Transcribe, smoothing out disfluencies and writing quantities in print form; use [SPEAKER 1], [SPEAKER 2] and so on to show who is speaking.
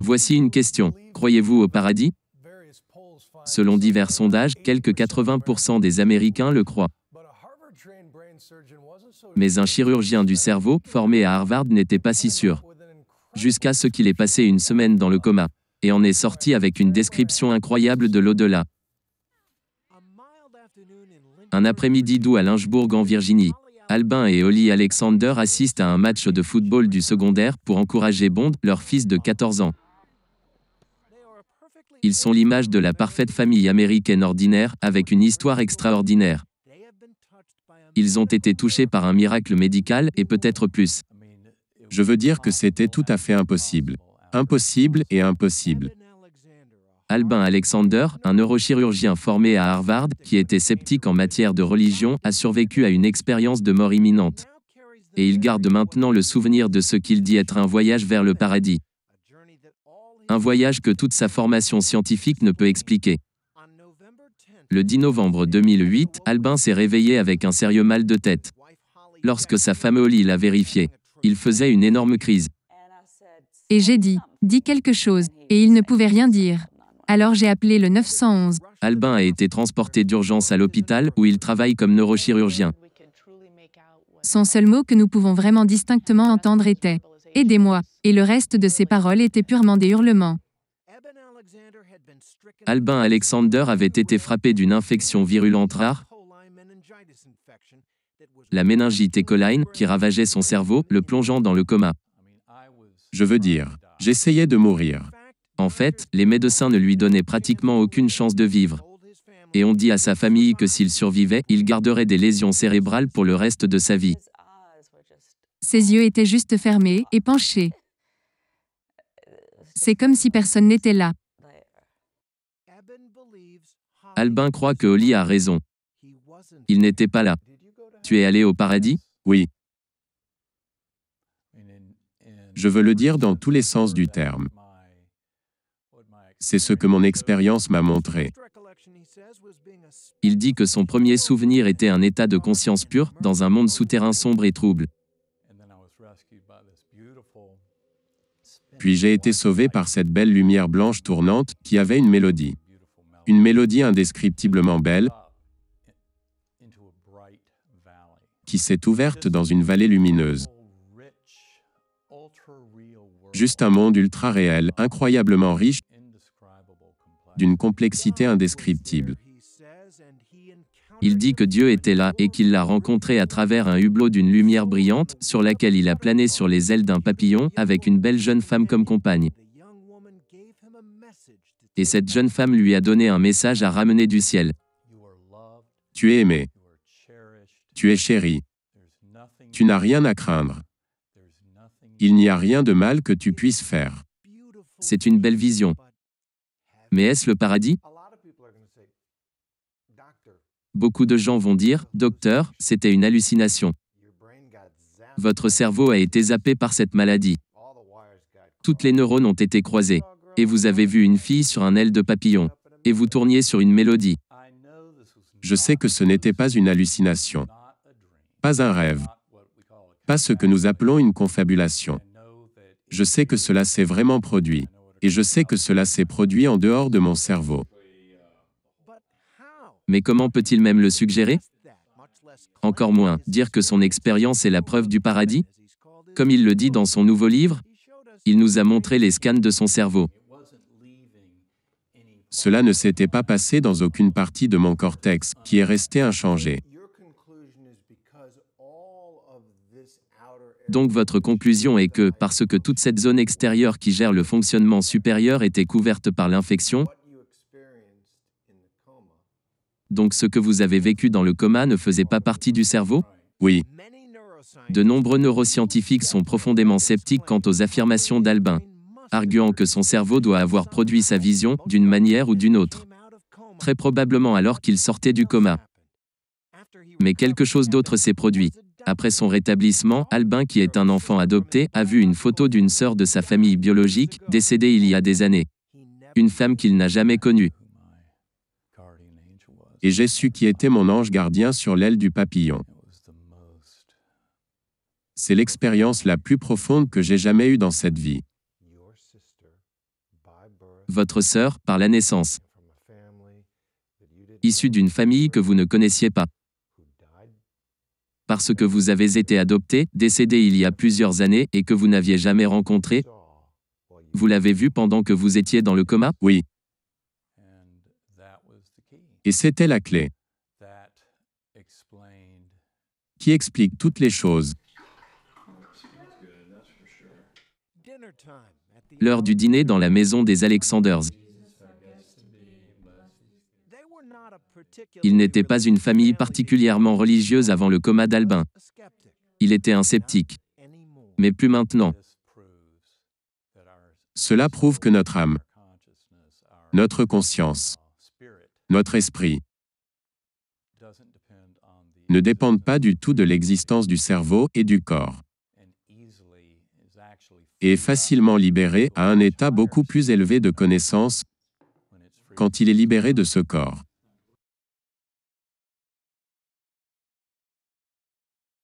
[SPEAKER 1] Voici une question. Croyez-vous au paradis? Selon divers sondages, quelques 80% des Américains le croient. Mais un chirurgien du cerveau, formé à Harvard, n'était pas si sûr. Jusqu'à ce qu'il ait passé une semaine dans le coma, et en est sorti avec une description incroyable de l'au-delà. Un après-midi doux à Lynchburg en Virginie. Albin et Holly Alexander assistent à un match de football du secondaire pour encourager Bond, leur fils de 14 ans. Ils sont l'image de la parfaite famille américaine ordinaire, avec une histoire extraordinaire. Ils ont été touchés par un miracle médical, et peut-être plus.
[SPEAKER 2] Je veux dire que c'était tout à fait impossible. Impossible et impossible.
[SPEAKER 1] Albin Alexander, un neurochirurgien formé à Harvard, qui était sceptique en matière de religion, a survécu à une expérience de mort imminente. Et il garde maintenant le souvenir de ce qu'il dit être un voyage vers le paradis. Un voyage que toute sa formation scientifique ne peut expliquer. Le 10 novembre 2008, Albin s'est réveillé avec un sérieux mal de tête. Lorsque sa femme Holly l'a vérifié, il faisait une énorme crise.
[SPEAKER 3] Et j'ai dit, dis quelque chose, et il ne pouvait rien dire. Alors j'ai appelé le 911.
[SPEAKER 1] Albin a été transporté d'urgence à l'hôpital, où il travaille comme neurochirurgien.
[SPEAKER 3] Son seul mot que nous pouvons vraiment distinctement entendre était « Aidez-moi », et le reste de ses paroles étaient purement des hurlements.
[SPEAKER 1] Albin Alexander avait été frappé d'une infection virulente rare, la méningite écoline, qui ravageait son cerveau, le plongeant dans le coma.
[SPEAKER 2] Je veux dire, j'essayais de mourir.
[SPEAKER 1] En fait, les médecins ne lui donnaient pratiquement aucune chance de vivre. Et on dit à sa famille que s'il survivait, il garderait des lésions cérébrales pour le reste de sa vie.
[SPEAKER 3] Ses yeux étaient juste fermés et penchés. C'est comme si personne n'était là.
[SPEAKER 1] Albin croit que Holly a raison. Il n'était pas là. Tu es allé au paradis?
[SPEAKER 2] Oui. Je veux le dire dans tous les sens du terme. C'est ce que mon expérience m'a montré.
[SPEAKER 1] Il dit que son premier souvenir était un état de conscience pure, dans un monde souterrain sombre et trouble.
[SPEAKER 2] Puis j'ai été sauvé par cette belle lumière blanche tournante, qui avait une mélodie. Une mélodie indescriptiblement belle, qui s'est ouverte dans une vallée lumineuse. Juste un monde ultra réel, incroyablement riche, d'une complexité indescriptible.
[SPEAKER 1] Il dit que Dieu était là et qu'il l'a rencontré à travers un hublot d'une lumière brillante, sur laquelle il a plané sur les ailes d'un papillon, avec une belle jeune femme comme compagne. Et cette jeune femme lui a donné un message à ramener du ciel.
[SPEAKER 2] Tu es aimé. Tu es chéri. Tu n'as rien à craindre. Il n'y a rien de mal que tu puisses faire.
[SPEAKER 1] C'est une belle vision. Mais est-ce le paradis? Beaucoup de gens vont dire, docteur, c'était une hallucination. Votre cerveau a été zappé par cette maladie. Toutes les neurones ont été croisés. Et vous avez vu une fille sur un aile de papillon. Et vous tourniez sur une mélodie.
[SPEAKER 2] Je sais que ce n'était pas une hallucination. Pas un rêve. Pas ce que nous appelons une confabulation. Je sais que cela s'est vraiment produit. Et je sais que cela s'est produit en dehors de mon cerveau.
[SPEAKER 1] Mais comment peut-il même le suggérer? Encore moins, dire que son expérience est la preuve du paradis? Comme il le dit dans son nouveau livre, il nous a montré les scans de son cerveau.
[SPEAKER 2] Cela ne s'était pas passé dans aucune partie de mon cortex, qui est resté inchangé.
[SPEAKER 1] Donc votre conclusion est que, parce que toute cette zone extérieure qui gère le fonctionnement supérieur était couverte par l'infection, donc ce que vous avez vécu dans le coma ne faisait pas partie du cerveau?
[SPEAKER 2] Oui.
[SPEAKER 1] De nombreux neuroscientifiques sont profondément sceptiques quant aux affirmations d'Albin, arguant que son cerveau doit avoir produit sa vision, d'une manière ou d'une autre. Très probablement alors qu'il sortait du coma. Mais quelque chose d'autre s'est produit. Après son rétablissement, Albin, qui est un enfant adopté, a vu une photo d'une sœur de sa famille biologique, décédée il y a des années. Une femme qu'il n'a jamais connue.
[SPEAKER 2] Et j'ai su qui était mon ange gardien sur l'aile du papillon. C'est l'expérience la plus profonde que j'ai jamais eue dans cette vie.
[SPEAKER 1] Votre sœur, par la naissance. Issue d'une famille que vous ne connaissiez pas. Parce que vous avez été adopté, décédé il y a plusieurs années et que vous n'aviez jamais rencontré. Vous l'avez vu pendant que vous étiez dans le coma?
[SPEAKER 2] Oui. Et c'était la clé qui explique toutes les choses.
[SPEAKER 1] L'heure du dîner dans la maison des Alexanders. Il n'était pas une famille particulièrement religieuse avant le coma d'Albin. Il était un sceptique. Mais plus maintenant.
[SPEAKER 2] Cela prouve que notre âme, notre conscience, notre esprit ne dépendent pas du tout de l'existence du cerveau et du corps, et est facilement libéré à un état beaucoup plus élevé de connaissance quand il est libéré de ce corps.